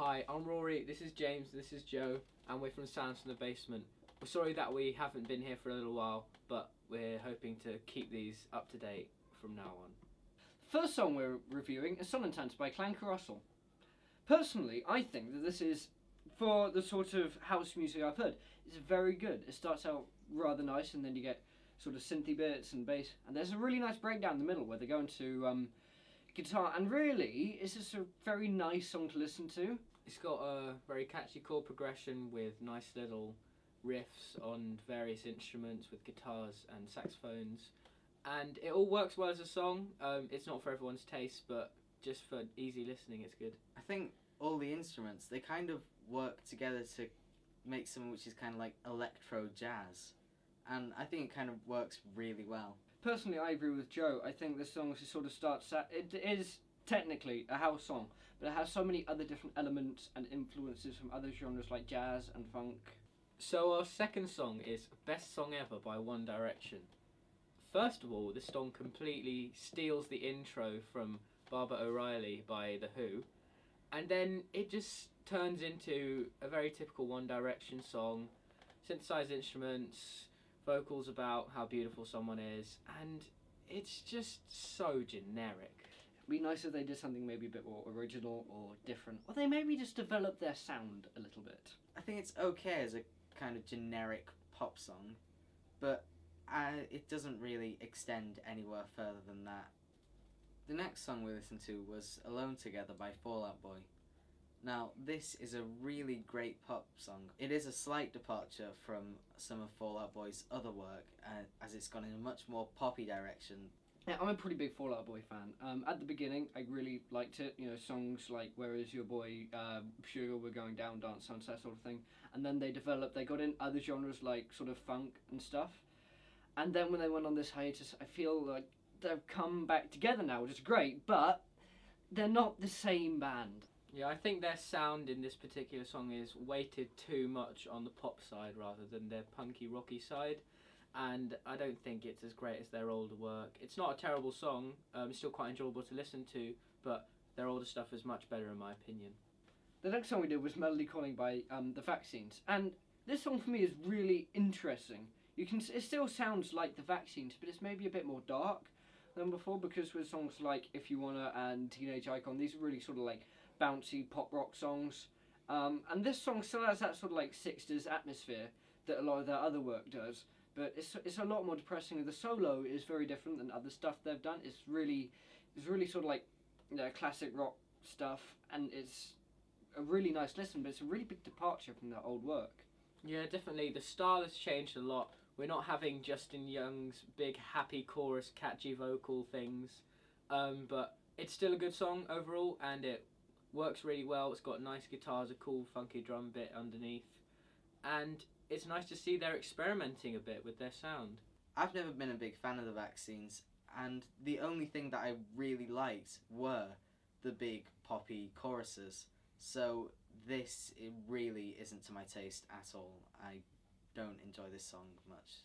Hi, I'm Rory, this is James, this is Joe, and we're from Sounds from the Basement. We're sorry that we haven't been here for a little while, but we're hoping to keep these up to date from now on. First song we're reviewing is Sonnentanz by Klangkarussell. Personally, I think that this is, for the sort of house music I've heard, it's very good. It starts out rather nice and then you get sort of synthy bits and bass, and there's a really nice breakdown in the middle where they go into guitar, and really it's just a very nice song to listen to. It's got a very catchy chord progression with nice little riffs on various instruments with guitars and saxophones, and it all works well as a song. It's not for everyone's taste, but just for easy listening it's good. I think all the instruments, they kind of work together to make something which is kind of like electro jazz, and I think it kind of works really well. Personally, I agree with Joe. I think this song sort of starts out, it is technically a house song, but it has so many other different elements and influences from other genres like jazz and funk. So our second song is Best Song Ever by One Direction. First of all, this song completely steals the intro from Barbara O'Reilly by The Who, and then it just turns into a very typical One Direction song, synthesized instruments, vocals about how beautiful someone is, and it's just so generic. It'd be nice if they did something maybe a bit more original or different, or they maybe just develop their sound a little bit. I think it's okay as a kind of generic pop song, but it doesn't really extend anywhere further than that. The next song we listened to was Alone Together by Fall Out Boy. Now, this is a really great pop song. It is a slight departure from some of Fall Out Boy's other work, as it's gone in a much more poppy direction. Yeah, I'm a pretty big Fall Out Boy fan. At the beginning, I really liked it. You know, songs like "Where Is Your Boy," "Sugar We're Going Down," "Dance Sunset," sort of thing. And then they got in other genres like sort of funk and stuff. And then when they went on this hiatus, I feel like they've come back together now, which is great. But they're not the same band. Yeah, I think their sound in this particular song is weighted too much on the pop side rather than their punky rocky side, and I don't think it's as great as their older work. It's not a terrible song, it's still quite enjoyable to listen to, but their older stuff is much better in my opinion. The next song we did was Melody Calling by The Vaccines, and this song for me is really interesting. It still sounds like The Vaccines, but it's maybe a bit more dark than before, because with songs like If You Wanna and Teenage Icon, these are really sort of like bouncy pop rock songs, and this song still has that sort of like 60s atmosphere that a lot of their other work does, but it's a lot more depressing. The solo is very different than other stuff they've done. It's really sort of like, you know, classic rock stuff, and it's a really nice listen, but it's a really big departure from their old work. Yeah, definitely. The style has changed a lot. We're not having Justin Young's big happy chorus, catchy vocal things, but it's still a good song overall, and it works really well. It's got nice guitars, a cool funky drum bit underneath, and it's nice to see they're experimenting a bit with their sound. I've never been a big fan of The Vaccines, and the only thing that I really liked were the big poppy choruses, so this, it really isn't to my taste at all. I don't enjoy this song much.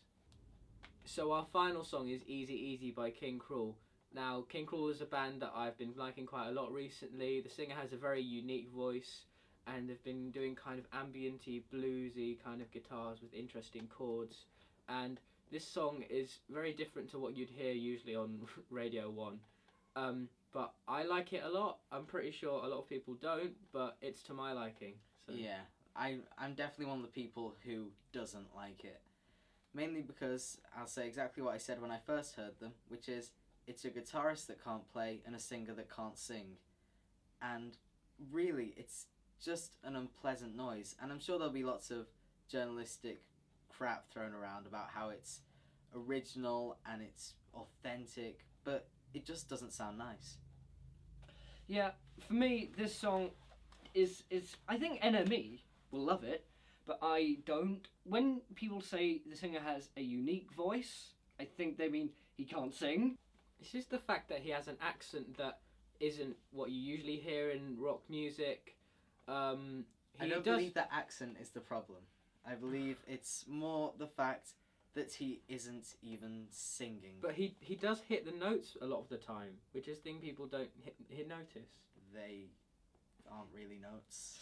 So our final song is Easy Easy by King Krule. Now, King Krule is a band that I've been liking quite a lot recently. The singer has a very unique voice, and they've been doing kind of ambient-y, bluesy kind of guitars with interesting chords. And this song is very different to what you'd hear usually on Radio 1. But I like it a lot. I'm pretty sure a lot of people don't, but it's to my liking. So. Yeah, I'm definitely one of the people who doesn't like it. Mainly because I'll say exactly what I said when I first heard them, which is, it's a guitarist that can't play and a singer that can't sing. And really, it's just an unpleasant noise. And I'm sure there'll be lots of journalistic crap thrown around about how it's original and it's authentic, but it just doesn't sound nice. Yeah, for me, this song is I think NME will love it, but I don't. When people say the singer has a unique voice, I think they mean he can't sing. It's just the fact that he has an accent that isn't what you usually hear in rock music. I don't believe that accent is the problem. I believe it's more the fact that he isn't even singing. But he does hit the notes a lot of the time, which is the thing people don't hit notice. aren't really notes.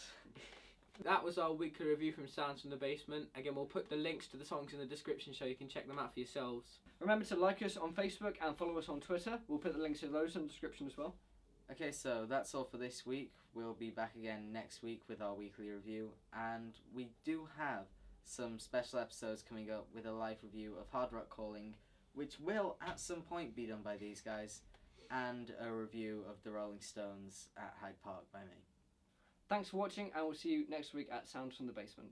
That was our weekly review from Sounds from the Basement. Again, we'll put the links to the songs in the description so you can check them out for yourselves. Remember to like us on Facebook and follow us on Twitter. We'll put the links to those in the description as well. Okay, so that's all for this week. We'll be back again next week with our weekly review, and we do have some special episodes coming up with a live review of Hard Rock Calling, which will at some point be done by these guys, and a review of the Rolling Stones at Hyde Park by me. Thanks for watching, and we'll see you next week at Sounds from the Basement.